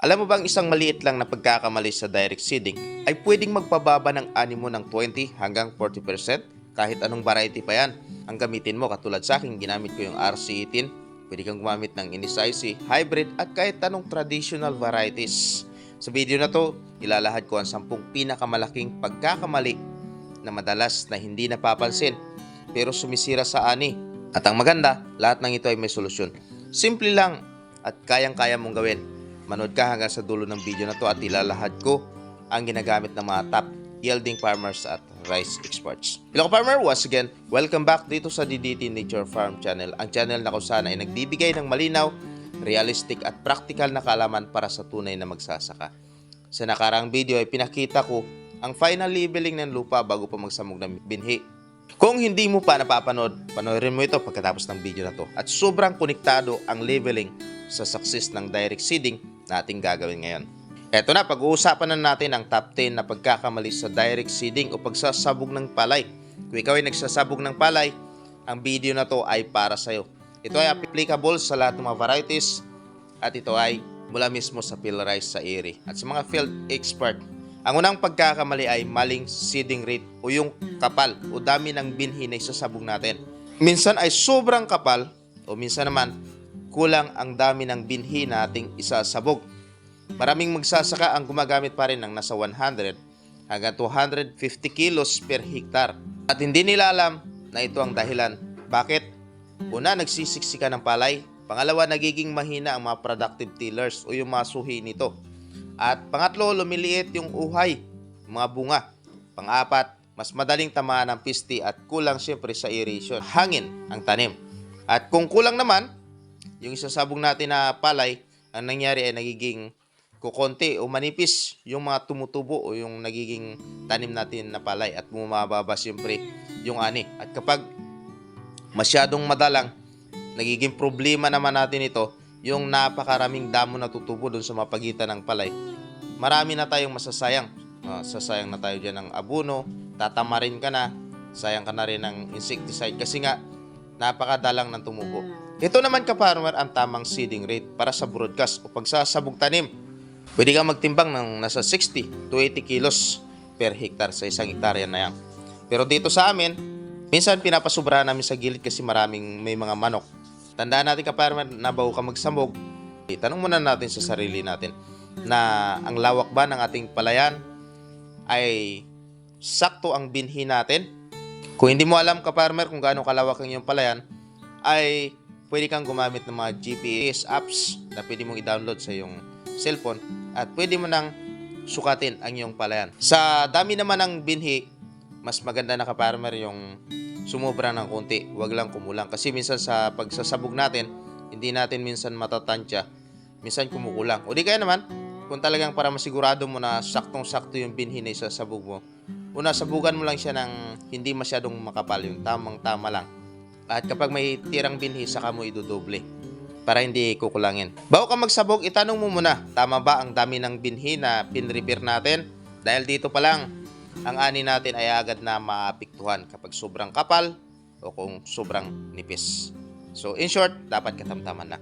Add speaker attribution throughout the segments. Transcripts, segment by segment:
Speaker 1: Alam mo bang isang maliit lang na pagkakamali sa direct seeding ay pwedeng magpababa ng ani mo ng 20 hanggang 40% kahit anong variety pa yan ang gamitin mo. Katulad sa akin, ginamit ko yung RC18, pwede kang gumamit ng Inisaisi, hybrid at kahit anong traditional varieties. Sa video na to, ilalahad ko ang 10 pinakamalaking pagkakamali na madalas na hindi napapansin pero sumisira sa ani. At ang maganda, lahat ng ito ay may solusyon. Simple lang at kayang-kaya mong gawin. Manood ka hanggang sa dulo ng video na to at ilalahad ko ang ginagamit ng mga top yielding farmers at rice experts. Hello farmer, once again, welcome back dito sa DDT Nature Farm Channel. Ang channel na kung saan ay nagbibigay ng malinaw, realistic at practical na kaalaman para sa tunay na magsasaka. Sa nakaraang video ay pinakita ko ang final leveling ng lupa bago pa magsamog ng binhi. Kung hindi mo pa napapanood, panoorin mo ito pagkatapos ng video na to. At sobrang konektado ang leveling sa success ng direct seeding na ating gagawin ngayon. Eto na, pag-uusapan na natin ang top 10 na pagkakamali sa direct seeding o pagsasabog ng palay. Kung ikaw ay nagsasabog ng palay, ang video na to ay para sa'yo. Ito ay applicable sa lahat ng mga varieties at ito ay mula mismo sa field rice sa Erie. At sa mga field expert, ang unang pagkakamali ay maling seeding rate o yung kapal o dami ng binhi na isasabog natin. Minsan ay sobrang kapal o minsan naman kulang ang dami ng binhi na ating isasabog. Maraming magsasaka ang gumagamit pa rin ng nasa 100 hanggang 250 kilos per hektar. At hindi nila alam na ito ang dahilan. Bakit? Una, nagsisiksika ng palay. Pangalawa, nagiging mahina ang mga productive tillers o yung mga suhi nito. At pangatlo, lumiliit yung uhay, mga bunga. Pang-apat, mas madaling tamaan ng pisti at kulang siyempre sa aeration. Hangin ang tanim. At kung kulang naman, yung isasabog natin na palay, ang nangyari ay nagiging kukonti o manipis yung mga tumutubo o yung nagiging tanim natin na palay at bumababa siyempre yung ani. At kapag masyadong madalang, nagiging problema naman natin ito, yung napakaraming damo na tutubo doon sa mapagitan ng palay. Marami na tayong masasayang. Sasayang na tayo dyan ng abono, tatamarin ka na, sayang ka na rin ng insecticide kasi nga napakadalang ng tumubo. Ito naman ka-farmer ang tamang seeding rate para sa broadcast o pagsasabog tanim. Pwede kang magtimbang ng nasa 60 to 80 kilos per hektar sa isang hektarya na yan. Pero dito sa amin, minsan pinapasubrahan namin sa gilid kasi may mga manok. Tandaan natin ka-farmer na bago ka magsamog, itanong muna natin sa sarili natin na ang lawak ba ng ating palayan ay sakto ang binhi natin. Kung hindi mo alam ka-farmer kung gaano kalawak ang iyong palayan, ay pwede kang gumamit ng mga GPS apps na pwede mong i-download sa iyong cellphone at pwede mo nang sukatin ang iyong palayan. Sa dami naman ng binhi, mas maganda na ka-farmer yung sumobra ng konti, wag lang kumulang. Kasi minsan sa pagsasabog natin, hindi natin minsan matatansya, minsan kumukulang. O di kaya naman, kung talagang para masigurado mo na saktong-sakto yung binhi na isasabog mo, una, sabugan mo lang siya ng hindi masyadong makapal, yung tamang-tama lang. At kapag may tirang binhi, saka mo idodoble para hindi kukulangin. Bago ka magsabog, itanong mo muna, tama ba ang dami ng binhi na pinrepair natin? Dahil dito pa lang, ang ani natin ay agad na maapektuhan kapag sobrang kapal o kung sobrang nipis. So in short, dapat katamtaman na.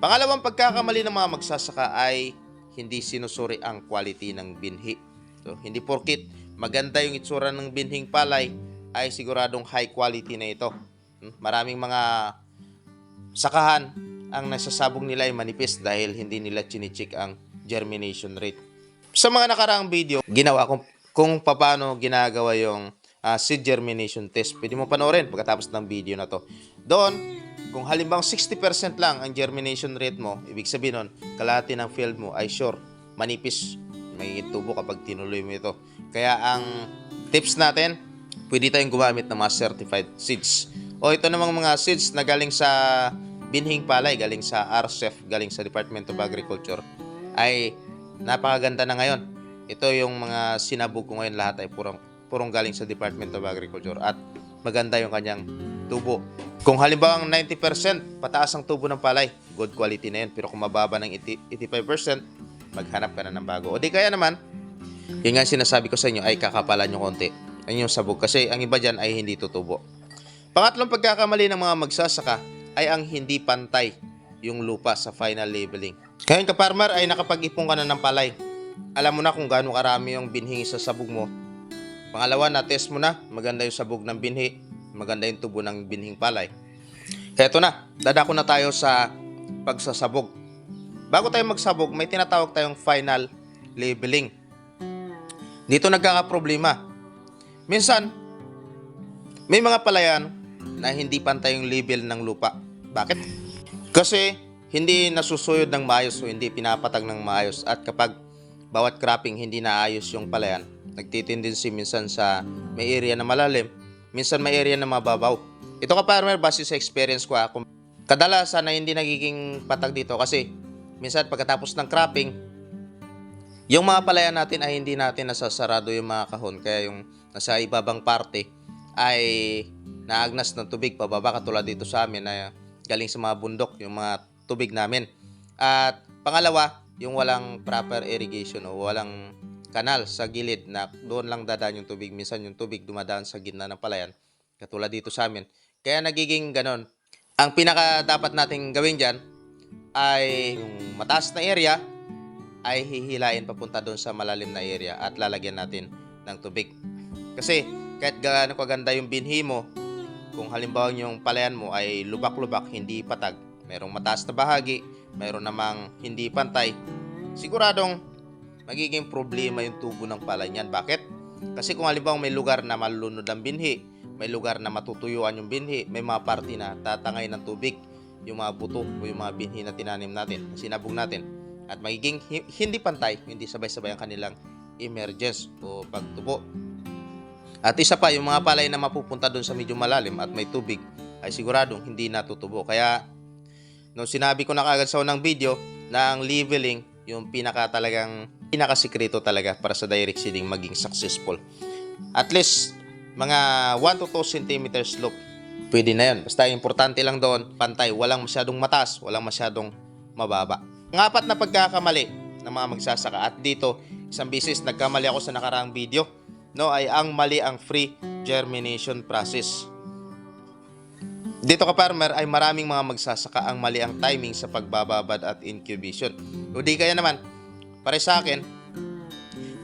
Speaker 1: Pangalawang pagkakamali ng mga magsasaka ay hindi sinusuri ang quality ng binhi. So, hindi porkit maganda yung itsura ng binhing palay ay siguradong high quality na ito. Maraming mga sakahan ang nasasabog nila ay manipis dahil hindi nila chinicheck ang germination rate. Sa mga nakaraang video, ginawa ko kung paano ginagawa yung seed germination test. Pwede mo panoorin pagkatapos ng video na to. Doon, kung halimbawa 60% lang ang germination rate mo, ibig sabihin nun, kalahati ng field mo ay sure, manipis, magiging tubo kapag tinuloy mo ito. Kaya ang tips natin, pwede tayong gumamit ng mga certified seeds. O ito namang mga seeds na galing sa binhing palay, galing sa RCEF, galing sa Department of Agriculture, ay napakaganda na ngayon. Ito yung mga sinabog ko ngayon, lahat ay purong galing sa Department of Agriculture at maganda yung kanyang tubo. Kung halimbawa ang 90% pataas ang tubo ng palay, good quality na yun. Pero kung mababa ng 85%, maghanap ka na ng bago. O di kaya naman, yun nga sinasabi ko sa inyo ay kakapalan nyo konti ang yung sabog kasi ang iba dyan ay hindi tutubo. Pangatlong pagkakamali ng mga magsasaka ay ang hindi pantay yung lupa sa final leveling. Ngayon ka-farmer ay nakapag-ipon ka na ng palay. Alam mo na kung gaano karami yung binhi sa sabog mo. Pangalawa, na-test mo na, maganda yung sabog ng binhi, maganda yung tubo ng binhing palay. Eto na, dadako na tayo sa pagsasabog. Bago tayo magsabog, may tinatawag tayong final labeling. Dito nagkakaproblema. Minsan, may mga palayan na hindi pantay yung label ng lupa. Bakit? Kasi hindi nasusuyod ng maayos o hindi pinapatag ng maayos. At kapag bawat cropping hindi naayos yung palayan, nagtitindency minsan sa may area na malalim, minsan may area na mababaw. Ito ka-farmer, base sa experience ko, kadalasan na hindi nagiging patag dito kasi minsan pagkatapos ng cropping, yung mga palayan natin ay hindi natin nasasarado yung mga kahon. Kaya yung nasa ibabang parte ay naagnas ng tubig pababa, katulad dito sa amin na galing sa mga bundok yung mga tubig namin. At pangalawa, yung walang proper irrigation o walang kanal sa gilid na doon lang dadaan yung tubig. Minsan yung tubig dumadaan sa gitna ng palayan, katulad dito sa amin. Kaya nagiging ganon. Ang pinaka dapat nating gawin dyan ay yung mataas na area ay hihilain papunta doon sa malalim na area at lalagyan natin ng tubig. Kasi kahit gaano kaganda yung binhi mo, kung halimbawa yung palayan mo ay lubak-lubak, hindi patag, mayroong mataas na bahagi, mayroon namang hindi pantay, siguradong magiging problema yung tubo ng palay niyan. Bakit? Kasi kung halimbawa may lugar na malulunod ang binhi, may lugar na matutuyuan yung binhi, may mga parte na tatangay ng tubig yung mga buto o yung mga binhi na tinanim natin, na sinabog natin, at magiging hindi pantay, hindi sabay-sabay ang kanilang emergence o pagtubo. At isa pa, yung mga palay na mapupunta doon sa medyo malalim at may tubig ay siguradong hindi natutubo. Kaya nung sinabi ko na kagad sa unang video na ang leveling yung pinakasikreto talaga para sa direct seeding maging successful. At least mga 1 to 2 cm slope, pwede na yun. Basta importante lang doon, pantay, walang masyadong mataas, walang masyadong mababa. Ang apat na pagkakamali ng mga magsasaka, at dito isang bisis nagkamali ako sa nakaraang video, no, ay ang mali ang free germination process. Dito ka-farmer ay maraming mga magsasaka ang mali ang timing sa pagbababad at incubation. O di kaya naman, para sa akin,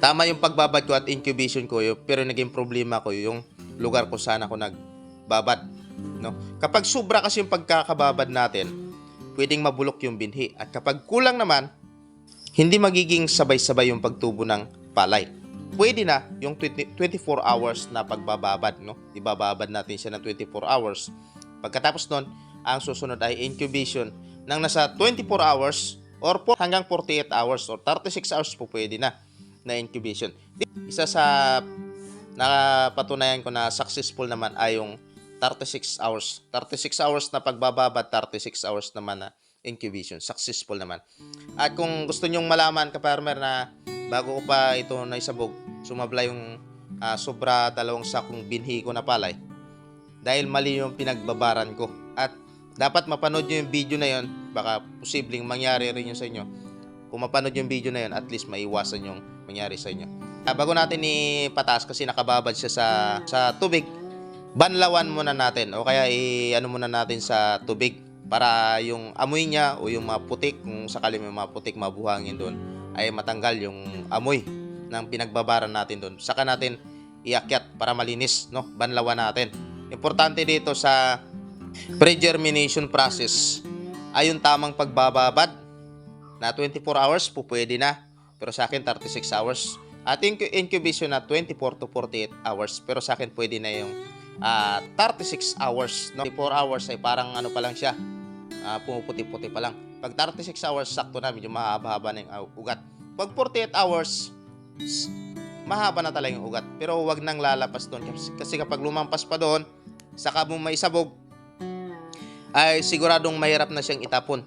Speaker 1: tama yung pagbabad ko at incubation ko, pero naging problema ko yung lugar ko saan ako nagbabad. No? Kapag sobra kasi yung pagkakababad natin, pwedeng mabulok yung binhi. At kapag kulang naman, hindi magiging sabay-sabay yung pagtubo ng palay. Pwede na yung 24 hours na pagbababad. No? Ibababad natin siya ng 24 hours. Pagkatapos nun, ang susunod ay incubation ng nasa 24 hours or hanggang 48 hours or 36 hours po pwede na incubation. Isa sa nakapatunayan ko na successful naman ay yung 36 hours. 36 hours na pagbababad, 36 hours naman na incubation. Successful naman. At kung gusto nyong malaman, ka-farmer, na bago ko pa ito naisabog, sumabla yung sobra 2 sakong binhi ko na palay. Dahil mali yung pinagbabaran ko. At dapat mapanood nyo yung video na yun. Baka posibleng mangyari rin yun sa inyo. Kung mapanood yung video na yun, at least maiwasan yung mangyari sa inyo. Bago natin ipataas, kasi nakababad siya sa tubig, banlawan muna natin o kaya ano muna natin sa tubig para yung amoy niya o yung mga putik, kung sakali may mga putik mabuhangin doon, ay matanggal yung amoy ng pinagbabaran natin doon. Saka natin iakyat para malinis, no? Banlawan natin. Importante dito sa pre-germination process ay yung tamang pagbababad na 24 hours po pwede na, pero sa akin 36 hours. At incubation na 24 to 48 hours, pero sa akin pwede na yung 36 hours. No? 24 hours ay parang ano pa lang siya, pumuputi-puti pa lang. Pag 36 hours, sakto na, medyo mahaba-haba na yung ugat. Pag 48 hours, mahaba na talaga yung ugat. Pero huwag nang lalapas doon. Kasi kapag lumampas pa doon, saka mo maisabog, ay siguradong mahirap na siyang itapon.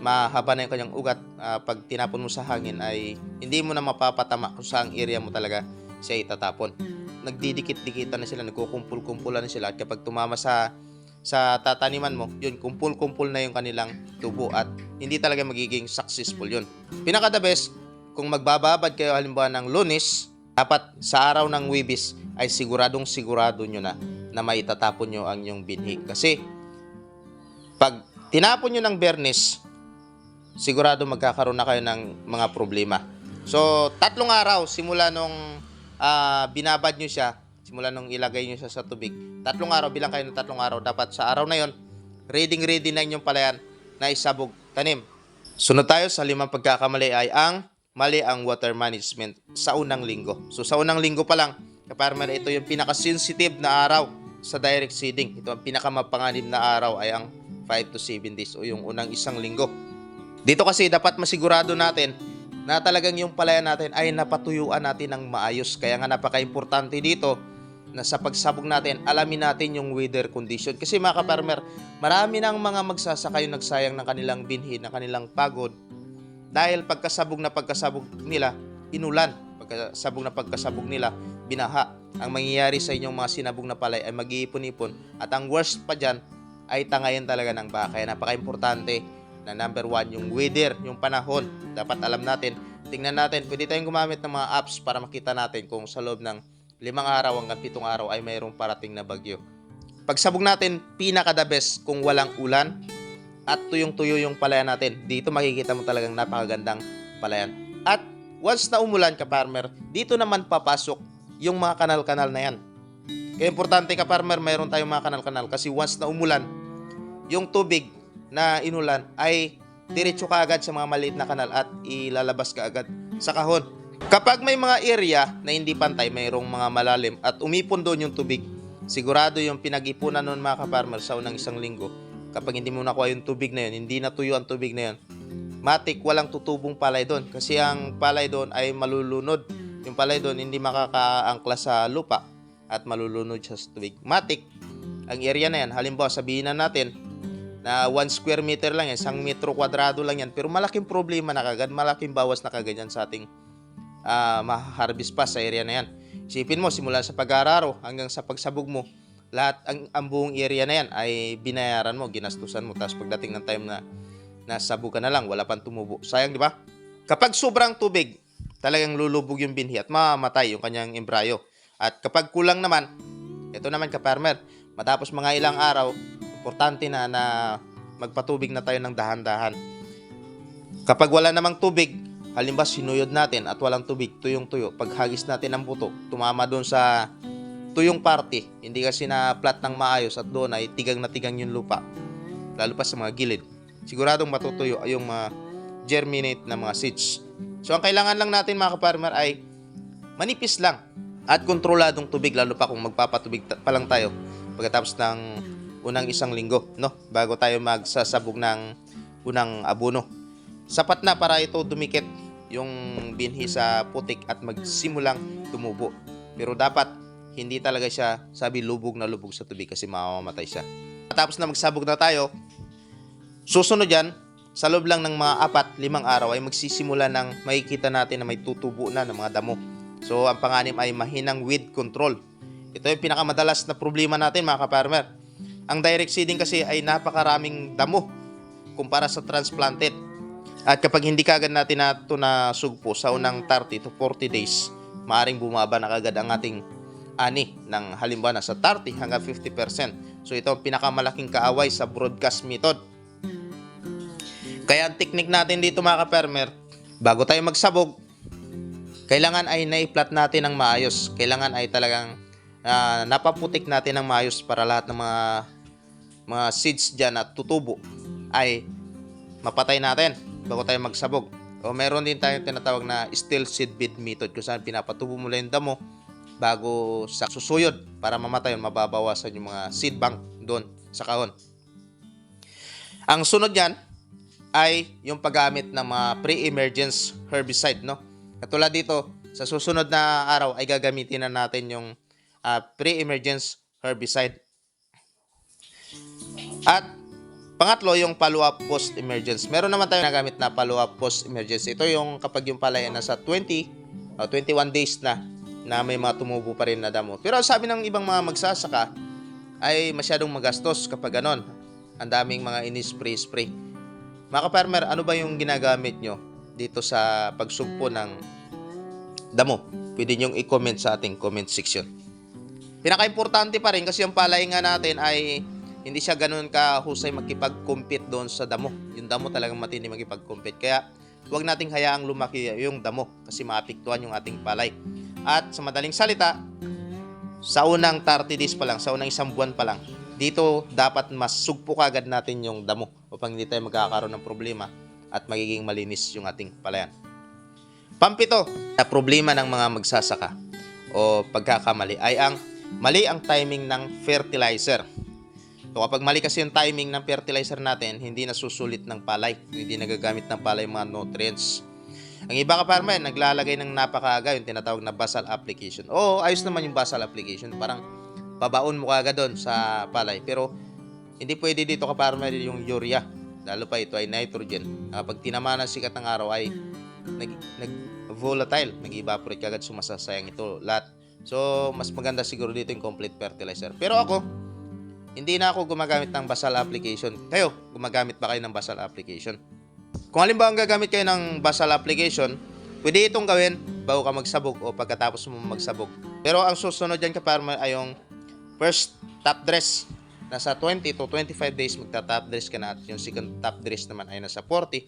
Speaker 1: Mahaba na yung kanyang ugat. Pag tinapon mo sa hangin, ay hindi mo na mapapatama kung saang area mo talaga siya itatapon. Nagdidikit-dikitan na sila, nagkukumpul-kumpulan na sila. At kapag tumama sa tataniman mo, yun, kumpul-kumpul na yung kanilang tubo at hindi talaga magiging successful yun. Pinaka the best, kung magbababad kayo halimbawa ng Lunes, dapat sa araw ng Huwebes ay sigurado nyo na maitatapon nyo ang inyong binhi. Kasi pag tinapon nyo ng Biyernes, sigurado magkakaroon na kayo ng mga problema. So, 3 araw simula nung binabad nyo siya, simula nung ilagay nyo siya sa tubig, 3 araw, bilang kayo ng 3 araw, dapat sa araw na yon, ready na inyong palayan na isabog tanim. Sunod tayo sa 5 pagkakamali ay mali ang water management sa unang linggo. So, sa unang linggo pa lang, kaparmer, ito yung pinaka-sensitive na araw sa direct seeding. Ito ang pinakamapanganib na araw ay ang 5 to 7 days o yung unang isang linggo. Dito kasi dapat masigurado natin na talagang yung palayan natin ay napatuyuan natin ng maayos. Kaya nga napaka-importante dito na sa pagsabog natin, alamin natin yung weather condition. Kasi mga kaparmer, marami ng mga magsasaka yung nagsayang ng kanilang binhi, ng kanilang pagod. Dahil pagkasabog nila, inulan. Pagkasabog nila, binaha. Ang mangyayari sa inyong mga sinabog na palay ay mag-iipon-ipon. At ang worst pa dyan ay tangayin talaga ng baha. Kaya napaka-importante na number 1, yung weather, yung panahon. Dapat alam natin. Tingnan natin, pwede tayong gumamit ng mga apps para makita natin kung sa loob ng 5 araw hanggang 7 araw ay mayroong parating na bagyo. Pagsabog natin, pinaka-the best kung walang ulan at tuyong-tuyo yung palayan natin. Dito makikita mo talagang napakagandang palayan. At once na umulan ka, farmer, dito naman papasok yung mga kanal-kanal na yan. Kaya importante ka, farmer, mayroon tayong mga kanal-kanal kasi once na umulan, yung tubig na inulan ay diretso ka agad sa mga maliit na kanal at ilalabas ka agad sa kahon. Kapag may mga area na hindi pantay, mayroong mga malalim at umipon doon yung tubig, sigurado yung pinag-ipunan nun mga ka-farmer sa unang isang linggo, kapag hindi mo nakuha yung tubig na yun, hindi natuyo ang tubig na yun, matik walang tutubong palay doon kasi ang palay doon ay malulunod. Yung palay doon hindi makakaangkla sa lupa at malulunod siya sa tubig. Matik ang area na yan, halimbawa sabihin na natin na 1 square meter lang yan, 1 metro kwadrado lang yan, pero malaking problema na kagad, malaking bawas na kagad yan sa ating ma-harvest pa sa area na yan. Isipin mo, simula sa pag-araro hanggang sa pagsabog mo, lahat ang buong area na yan ay binayaran mo, ginastusan mo, tapos pagdating ng time na nasabog ka na lang, wala pang tumubo. Sayang, di ba? Kapag sobrang tubig, talagang lulubog yung binhi at mamatay yung kanyang embryo. At kapag kulang naman, ito naman ka-farmer, matapos mga ilang araw, importante na magpatubig na tayo ng dahan-dahan. Kapag wala namang tubig, halimbawa sinuyod natin at walang tubig, tuyong-tuyo, paghagis natin ng buto, tumama doon sa tuyong parte, hindi kasi na flat ng maayos at doon ay tigang na tigang yung lupa, lalo pa sa mga gilid, siguradong matutuyo yung mga germinate na mga seeds. So ang kailangan lang natin mga ka-farmer ay manipis lang at kontroladong tubig, lalo pa kung magpapatubig pa lang tayo pagkatapos ng unang isang linggo, no? Bago tayo magsasabog ng unang abono. Sapat na para ito dumikit yung binhi sa putik at magsimulang tumubo. Pero dapat hindi talaga siya lubog na lubog sa tubig kasi mamamatay siya. Tapos na magsabog na tayo, susunod yan, sa loob lang ng mga 4-5 araw ay magsisimula ng makikita natin na may tutubo na ng mga damo. So ang panganim ay mahinang weed control. Ito yung pinakamadalas na problema natin mga ka-farmer. Ang direct seeding kasi ay napakaraming damo kumpara sa transplanted. At kapag hindi kagad natin ito na sugpo sa unang 30 to 40 days, maaring bumaba na kagad ang ating ani ng halimbawa na sa 30 hanggang 50%. So ito ang pinakamalaking kaaway sa broadcast method. Kaya ang technique natin dito mga ka-farmer, bago tayo magsabog, kailangan ay na-flat natin ng maayos. Kailangan ay talagang napaputik natin ng maayos para lahat ng mga seeds dyan na tutubo ay mapatay natin bago tayo magsabog. O meron din tayong tinatawag na still seed bed method kung saan pinapatubo mo lang yung damo bago sa susuyod para mamatay yun, mababawasan yung mga seed bank doon sa kahon. Ang sunod yan ay yung paggamit ng mga pre-emergence herbicide, no? Katulad dito, sa susunod na araw ay gagamitin na natin yung pre-emergence herbicide. At pangatlo, yung follow-up post-emergence. Meron naman tayong nagamit na follow-up post-emergence. Ito yung kapag yung palayan nasa 20 o 21 days na may mga tumubo pa rin na damo. Pero sabi ng ibang mga magsasaka ay masyadong magastos kapag ganon. Ang daming mga ini-spray. Mga ka-farmer, ano ba yung ginagamit nyo dito sa pagsugpo ng damo? Pwede nyo i-comment sa ating comment section. Pinaka-importante pa rin kasi yung palay nga natin ay hindi siya ganoon kahusay makipag-compete doon sa damo. Yung damo talagang matindi makipag-compete. Kaya huwag nating hayaang lumaki yung damo kasi maapektuhan yung ating palay. At sa madaling salita, sa unang 30 days pa lang, sa unang isang buwan pa lang, dito dapat mas sugpo kagad natin yung damo upang hindi tayo magkakaroon ng problema at magiging malinis yung ating palayan. Pampito, na problema ng mga magsasaka o pagkakamali ay mali ang timing ng fertilizer. So kapag mali kasi yung timing ng fertilizer natin, hindi nasusulit ng palay, hindi nagagamit ng palay mga nutrients. Ang iba ka-farmer, naglalagay ng napakaaga yung tinatawag na basal application. Oo, ayos naman yung basal application, parang pabaon mo kaagad doon sa palay. Pero hindi pwede dito ka-farmer yung urea, lalo pa ito ay nitrogen. Kapag tinamaan ng sikat ng araw ay nag-volatile, nag-evaporate kagad, sumasasayang ito lahat. So mas maganda siguro dito yung complete fertilizer. Pero ako, hindi na ako gumagamit ng basal application. Kayo, gumagamit ba kayo ng basal application? Kung halimbawa gagamit kayo ng basal application, pwede itong gawin bago ka magsabog o pagkatapos mo magsabog. Pero ang susunod dyan ka-farmer ay yung first top dress. Nasa 20 to 25 days magta-top dress ka na at yung second top dress naman ay nasa 40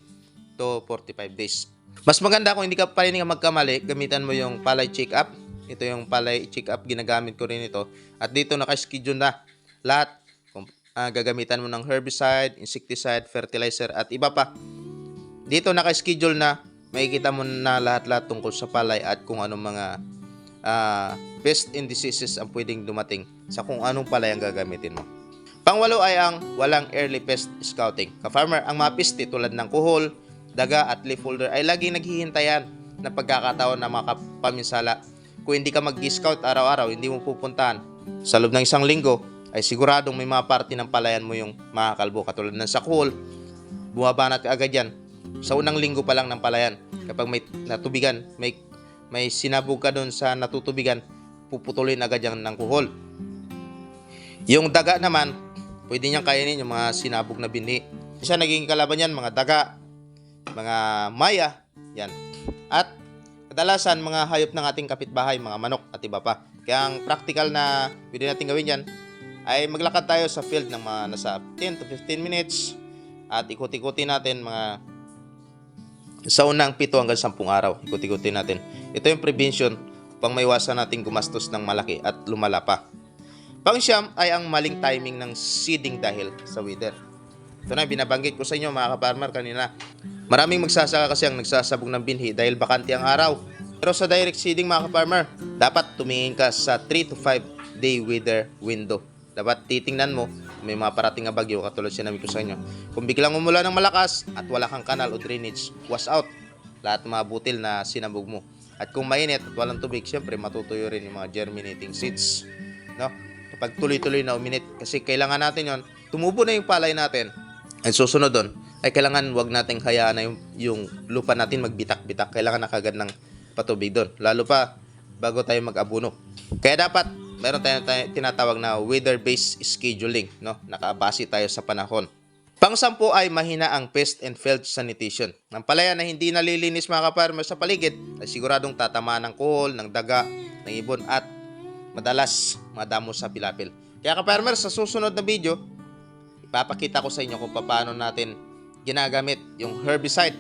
Speaker 1: to 45 days. Mas maganda kung hindi ka pa rin magkamali, gamitan mo yung palay check-up. Ito yung palay check-up, ginagamit ko rin ito. At dito naka-schedule na lahat. Gagamitan mo ng herbicide, insecticide, fertilizer at iba pa. Dito naka-schedule na, makikita mo na lahat-lahat tungkol sa palay at kung anong mga pest and diseases ang pwedeng dumating sa kung anong palay ang gagamitin mo. Pangwalo ay ang walang early pest scouting. Ka-farmer, ang mga peste tulad ng kuhol, daga at leaf folder ay laging naghihintayan na pagkakataon na makapaminsala. Kung hindi ka mag-scout araw-araw, hindi mo pupuntahan. Sa loob ng isang linggo, ay siguradong may mga parte ng palayan mo yung makakalbo. Katulad ng sa kuhol, bumabanat ka agad yan. Sa unang linggo pa lang ng palayan, kapag may natubigan, may sinabog ka doon sa natutubigan, puputulin agad yan ng kuhol. Yung daga naman, pwede niyang kainin yung mga sinabog na binhi. Isa naging kalaban yan, mga daga, mga maya, yan. At kadalasan, mga hayop ng ating kapitbahay, mga manok at iba pa. Kaya ang practical na pwede natin gawin yan, ay maglakad tayo sa field ng mga nasa 10 to 15 minutes at ikot-ikuti natin mga sa unang 7 hanggang 10 araw. Ikot-ikuti natin. Ito yung prevention upang maiwasan natin gumastos ng malaki at lumala pa. Pang-siyam ay ang maling timing ng seeding dahil sa weather. Ito na, binabanggit ko sa inyo mga ka-farmer kanina. Maraming magsasaka kasi ang nagsasabog ng binhi dahil bakante ang araw. Pero sa direct seeding mga ka-farmer, dapat tumingin ka sa 3 to 5 day weather window. Dapat titingnan mo kung may mga parating na bagyo katulad sinabi ko sa inyo. Kung biglang umulan ng malakas at wala kang kanal o drainage, wash out lahat ng mga butil na sinabog mo. At kung mainit at walang tubig, syempre matutuyo rin yung mga germinating seeds. No? Kapag tuloy-tuloy na uminit, kasi kailangan natin yon, tumubo na yung palay natin. At susunod doon, ay kailangan wag nating hayaan na yung lupa natin magbitak-bitak. Kailangan na kagad ng patubig doon. Lalo pa bago tayo mag-abuno. Kaya dapat meron tayong tinatawag na weather-based scheduling, no? Nakabase tayo sa panahon. Pang-10 ay mahina ang pest and field sanitation. Ang palayan na hindi nalilinis mga ka-farmer sa paligid ay siguradong tatamaan ng kuhol, ng daga, ng ibon at madalas madamo sa pilapil. Kaya ka-farmer, sa susunod na video, ipapakita ko sa inyo kung paano natin ginagamit yung herbicide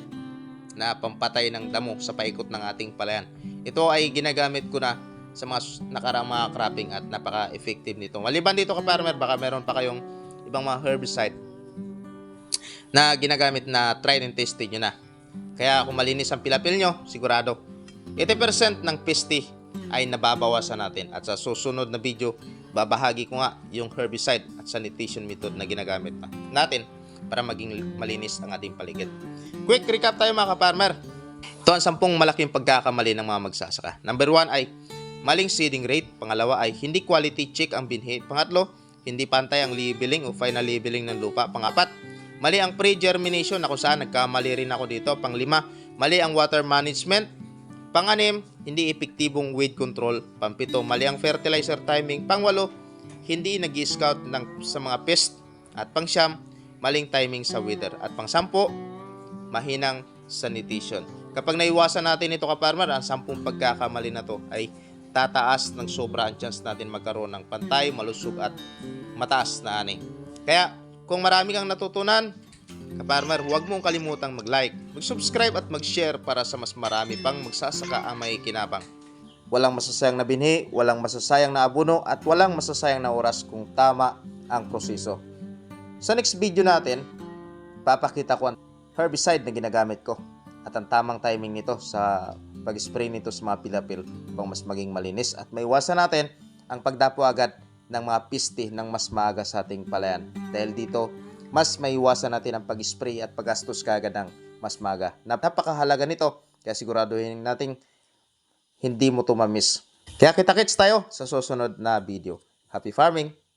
Speaker 1: na pampatay ng damo sa paikot ng ating palayan. Ito ay ginagamit ko na sa mga nakaraang mga cropping at napaka-effective nito. Maliban dito ka-farmer, baka meron pa kayong ibang mga herbicide na ginagamit na tried and tested nyo na. Kaya kung malinis ang pilapil nyo, sigurado 80% ng peste ay nababawasan natin. At sa susunod na video, babahagi ko nga yung herbicide at sanitation method na ginagamit natin para maging malinis ang ating paligid. Quick recap tayo mga ka-farmer. Ito ang 10 malaking pagkakamali ng mga magsasaka. Number 1 ay maling seeding rate. Pangalawa ay hindi quality check ang binhi. Pangatlo, hindi pantay ang labeling o final labeling ng lupa. Pangapat, mali ang pre-germination na kung saan nagkamali rin ako dito. Panglima, mali ang water management. Panganim, hindi epektibong weed control. Pampito, mali ang fertilizer timing. Pangwalo, hindi nag-scout sa mga pest. At pangsyam, maling timing sa weather. At pangsampo, mahinang sanitation. Kapag naiwasan natin ito ka-farmer, ang 10 pagkakamali na to ay tataas ng sobra ang chance natin magkaroon ng pantay, malusog at mataas na ani. Kaya kung marami kang natutunan, ka-farmer, huwag mong kalimutang mag-like, mag-subscribe at mag-share para sa mas marami pang magsasaka ang may kinabang. Walang masasayang na binhi, walang masasayang na abono at walang masasayang na oras kung tama ang proseso. Sa next video natin, papakita ko ang herbicide na ginagamit ko at ang tamang timing nito sa pag-spray nito sa mga pilapil upang mas maging malinis at maiwasan natin ang pagdapo agad ng mga piste ng mas maaga sa ating palayan. Dahil dito, mas maiwasan natin ang pag-spray at paggastos kaagad ng mas maaga. Napakahalaga nito, kaya siguraduhin natin hindi mo ito mamiss. Kaya kita-kits tayo sa susunod na video. Happy farming!